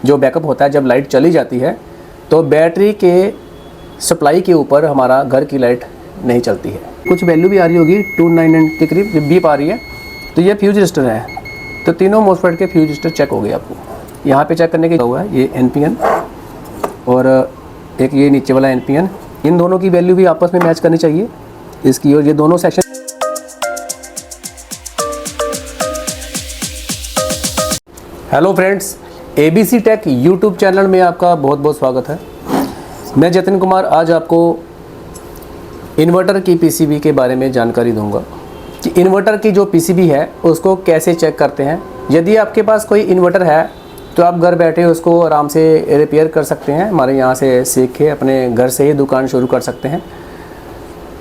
जो बैकअप होता है जब लाइट चली जाती है तो बैटरी के सप्लाई के ऊपर हमारा घर की लाइट नहीं चलती है। कुछ वैल्यू भी आ रही होगी 299 के करीब बीप आ रही है, तो ये फ्यूज रजिस्टर है। तो तीनों मोस्फेट के फ्यूज रजिस्टर चेक हो गए आपको। यहाँ पे चेक करने के हुआ है ये NPN और एक ये नीचे वाला NPN। इन दोनों की वैल्यू भी आपस में मैच करनी चाहिए इसकी, और ये दोनों section. Hello friends, ABC take YouTube channel में आपका बहुत बहुत स्वागत है। मैं जतिन कुमार आज आपको इन्वर्टर की PCB के बारे में जानकारी दूंगा कि इन्वर्टर की जो PCB है उसको कैसे चेक करते हैं। यदि आपके पास कोई इन्वर्टर है तो आप घर बैठे उसको आराम से रिपेयर कर सकते हैं। हमारे यहाँ से सीख के अपने घर से ही दुकान शुरू कर सकते हैं।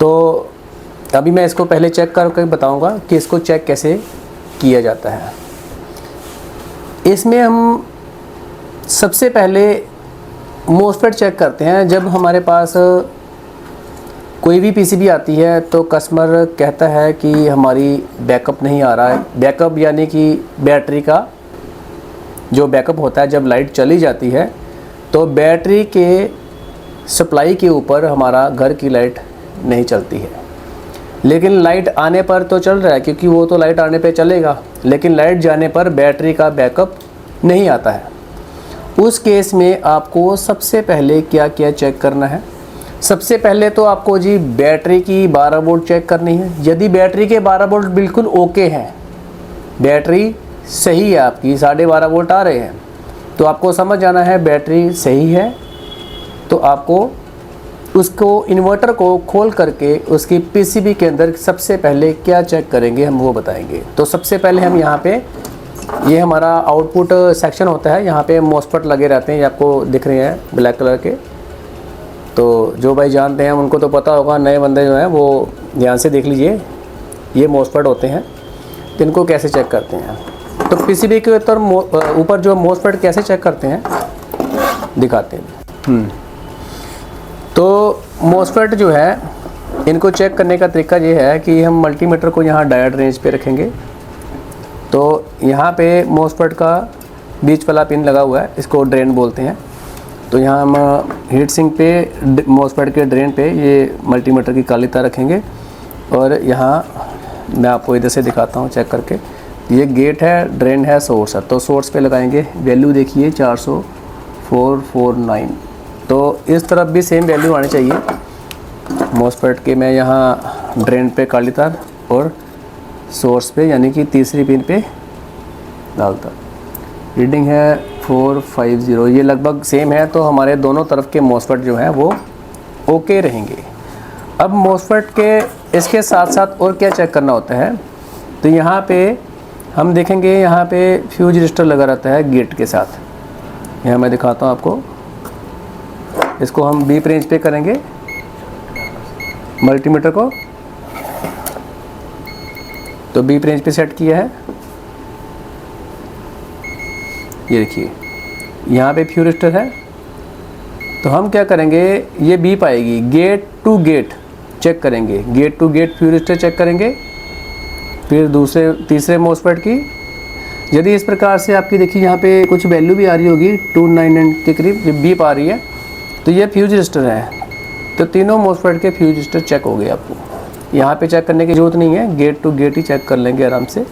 तो अभी मैं इसको पहले चेक करके बताऊंगा कि इसको चेक कैसे किया जाता है। इसमें हम सबसे पहले मोस्फेट चेक करते हैं। जब हमारे पास कोई भी PCB आती है तो कस्टमर कहता है कि हमारी बैकअप नहीं आ रहा है। बैकअप यानी कि बैटरी का जो बैकअप होता है जब लाइट चली जाती है तो बैटरी के सप्लाई के ऊपर हमारा घर की लाइट नहीं चलती है। लेकिन लाइट आने पर तो चल रहा है, क्योंकि वो तो लाइट आने पे चलेगा, लेकिन लाइट जाने पर बैटरी का बैकअप नहीं आता है। उस केस में आपको सबसे पहले क्या क्या चेक करना है। सबसे पहले तो आपको जी बैटरी की 12 वोल्ट चेक करनी है। यदि बैटरी के 12 वोल्ट बिल्कुल ओके हैं, बैटरी सही है आपकी 12.5 वोल्ट आ रहे हैं, तो आपको समझ जाना है बैटरी सही है। तो आपको उसको इन्वर्टर को खोल करके उसकी PCB के अंदर सबसे पहले क्या चेक करेंगे हम वो बताएंगे। तो सबसे पहले हम यहाँ पे ये हमारा आउटपुट सेक्शन होता है, यहाँ पे मोस्फेट लगे रहते हैं, ये आपको दिख रहे हैं ब्लैक कलर के। तो जो भाई जानते हैं उनको तो पता होगा, नए बंदे जो हैं वो ध्यान से देख लीजिए। ये मोस्फेट होते हैं, इनको कैसे चेक करते हैं। तो PCB के ऊपर जो मोस्फेट कैसे चेक करते हैं दिखाते हैं। तो मोस्फेट जो है इनको चेक करने का तरीका ये है कि हम मल्टीमीटर को यहाँ डायोड रेंज पे रखेंगे। तो यहाँ पे मोस्फेट का बीच वाला पिन लगा हुआ है, इसको ड्रेन बोलते हैं। तो यहाँ हम हीट सिंक पे मोस्फेट के ड्रेन पे ये मल्टीमीटर की काली तार रखेंगे। और यहाँ मैं आपको इधर से दिखाता हूँ चेक करके। ये गेट है, ड्रेन है, सोर्स है। तो सोर्स पे लगाएंगे, वैल्यू देखिए 40449। तो इस तरफ भी सेम वैल्यू आनी चाहिए मोस्फेट के। मैं यहाँ ड्रेन पे काली तार और सोर्स पे यानी कि तीसरी पिन पे डालता। रीडिंग है 450, ये लगभग सेम है। तो हमारे दोनों तरफ के मोस्फेट जो हैं वो ओके रहेंगे। अब मोस्फेट के इसके साथ साथ और क्या चेक करना होता है, तो यहाँ पे हम देखेंगे, यहाँ पे फ्यूज रजिस्टर लगा रहता है गेट के साथ। यहाँ मैं दिखाता हूँ आपको। इसको हम बीप रेंज पे करेंगे मल्टीमीटर को। तो बीप रेंज पे सेट किया है। ये देखिए यहाँ पे फ्यूज रजिस्टर है। तो हम क्या करेंगे, ये बीप आएगी, गेट टू गेट चेक करेंगे। Gate to gate fuse register check करेंगे। फिर तीसरे मोस्फेट की यदि इस प्रकार से आपकी देखिए यहाँ पे कुछ वैल्यू भी आ रही होगी 299 के करीब बीप आ रही है, तो ये फ्यूज रजिस्टर है। तो तीनों मोस्फेट के फ्यूज रजिस्टर चेक हो गए। आपको यहाँ पे चेक करने की ज़रूरत नहीं है, गेट टू गेट ही चेक कर लेंगे आराम से।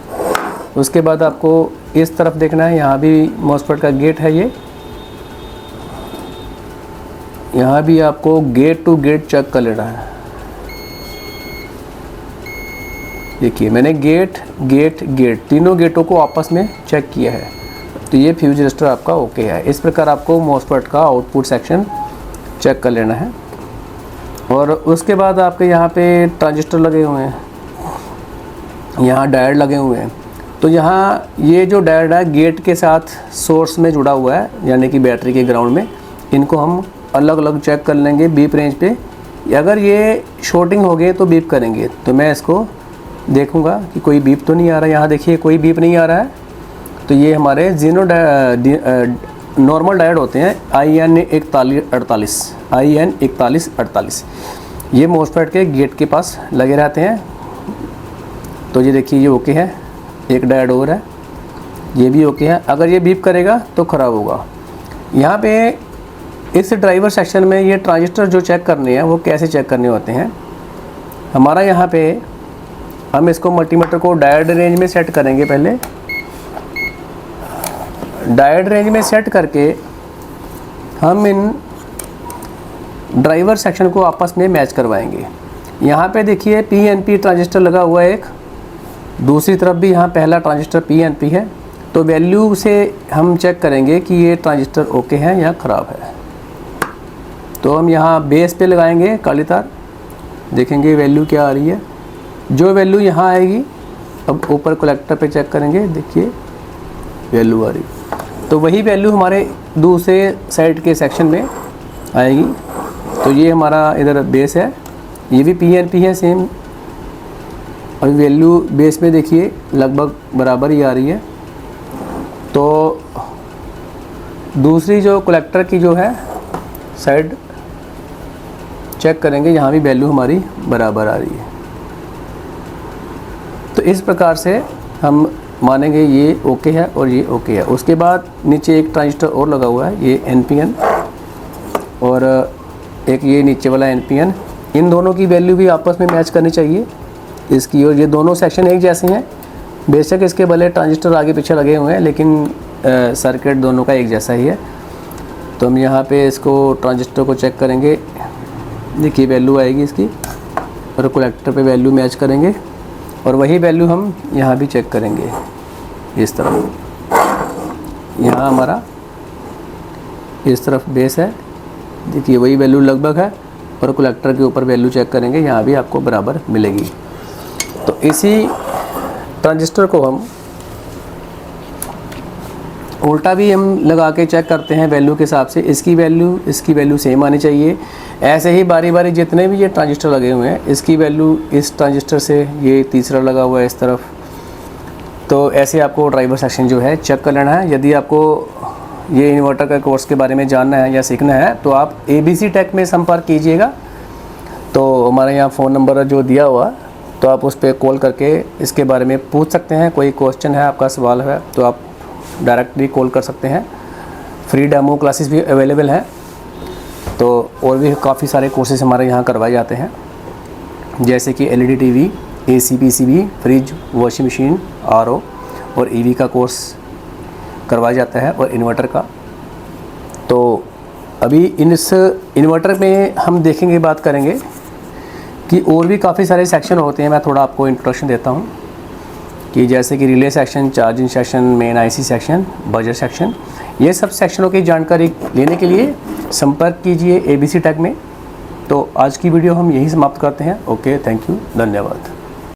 उसके बाद आपको इस तरफ देखना है, यहाँ भी मोस्फेट का गेट है ये। यहाँ भी आपको गेट टू गेट चेक कर लेना है। देखिए मैंने गेट गेट गेट तीनों गेटों को आपस में चेक किया है। तो ये फ्यूज रजिस्टर आपका ओके है। इस प्रकार आपको मोस्फेट का आउटपुट सेक्शन चेक कर लेना है। और उसके बाद आपके यहाँ पे ट्रांजिस्टर लगे हुए हैं, यहाँ डायोड लगे हुए हैं। तो यहाँ ये जो डायोड है गेट के साथ सोर्स में जुड़ा हुआ है, यानी कि बैटरी के ग्राउंड में। इनको हम अलग अलग चेक कर लेंगे बीप रेंज पे। अगर ये शॉर्टिंग हो गए तो बीप करेंगे। तो मैं इसको देखूंगा कि कोई बीप तो नहीं आ रहा। यहाँ देखिए कोई बीप नहीं आ रहा है। तो ये हमारे जीनो नॉर्मल डायोड होते हैं, IN 4148। ये मोस्फेट के गेट के पास लगे रहते हैं। तो ये देखिए ये ओके है। एक डायोड और है, ये भी ओके है। अगर ये बीप करेगा तो ख़राब होगा। यहाँ पे इस ड्राइवर सेक्शन में ये ट्रांजिस्टर जो चेक करने हैं वो कैसे चेक करने होते हैं। हमारा यहाँ पे हम इसको मल्टीमीटर को डायोड रेंज में सेट करेंगे। पहले डायोड रेंज में सेट करके हम इन ड्राइवर सेक्शन को आपस में मैच करवाएंगे। यहाँ पे देखिए PNP ट्रांजिस्टर लगा हुआ है एक, दूसरी तरफ भी यहाँ पहला ट्रांजिस्टर PNP है। तो वैल्यू से हम चेक करेंगे कि ये ट्रांजिस्टर ओके है या ख़राब है। तो हम यहाँ बेस पे लगाएंगे काली तार, देखेंगे वैल्यू क्या आ रही है। जो वैल्यू यहाँ आएगी, अब ऊपर कलेक्टर पे चेक करेंगे, देखिए वैल्यू आ रही, तो वही वैल्यू हमारे दूसरे साइड के सेक्शन में आएगी। तो ये हमारा इधर बेस है, ये भी PNP है सेम, और वैल्यू बेस में देखिए लगभग बराबर ही आ रही है। तो दूसरी जो कलेक्टर की जो है साइड चेक करेंगे, यहाँ भी वैल्यू हमारी बराबर आ रही है। तो इस प्रकार से हम मानेंगे ये ओके है और ये ओके है। उसके बाद नीचे एक ट्रांजिस्टर और लगा हुआ है, ये NPN, और एक ये नीचे वाला NPN। इन दोनों की वैल्यू भी आपस में मैच करनी चाहिए इसकी, और ये दोनों सेक्शन एक जैसे हैं। बेशक इसके भले ट्रांजिस्टर आगे पीछे लगे हुए हैं, लेकिन सर्किट दोनों का एक जैसा ही है। तो हम यहाँ पे इसको ट्रांजिस्टर को चेक करेंगे, देखिए वैल्यू आएगी इसकी, और कलेक्टर पे वैल्यू मैच करेंगे, और वही वैल्यू हम यहाँ भी चेक करेंगे इस तरफ। यहाँ हमारा इस तरफ बेस है, देखिए वही वैल्यू लगभग है, और कलेक्टर के ऊपर वैल्यू चेक करेंगे, यहाँ भी आपको बराबर मिलेगी। तो इसी ट्रांजिस्टर को हम उल्टा भी हम लगा के चेक करते हैं वैल्यू के हिसाब से। इसकी वैल्यू सेम आनी चाहिए। ऐसे ही बारी बारी जितने भी ये ट्रांजिस्टर लगे हुए हैं, इसकी वैल्यू इस ट्रांजिस्टर से, ये तीसरा लगा हुआ है इस तरफ, तो ऐसे आपको ड्राइवर सेक्शन जो है चेक कर लेना है। यदि आपको ये इन्वर्टर का कोर्स के बारे में जानना है या सीखना है तो आप ABC टेक में संपर्क कीजिएगा। तो हमारे यहाँ फ़ोन नंबर जो दिया हुआ, तो आप उस पर कॉल करके इसके बारे में पूछ सकते हैं। कोई क्वेश्चन है, आपका सवाल है, तो आप डायरेक्टली कॉल कर सकते हैं। फ्री डेमो क्लासेस भी अवेलेबल हैं। तो और भी काफ़ी सारे कोर्सेज हमारे यहाँ करवाए जाते हैं, जैसे कि LED TV, AC PCB, fridge, washing machine, RO और EV का कोर्स करवाया जाता है, और इन्वर्टर का। तो अभी इस इन्वर्टर में हम देखेंगे, बात करेंगे कि और भी काफ़ी सारे सेक्शन होते हैं। मैं थोड़ा आपको इंट्रोडक्शन देता हूँ कि जैसे कि relay section, charging section, main IC section, buzzer section, ये सब सेक्शनों की जानकारी लेने के लिए संपर्क कीजिए ABC टेक में। तो आज की वीडियो हम यही समाप्त करते हैं। ओके, थैंक यू, धन्यवाद।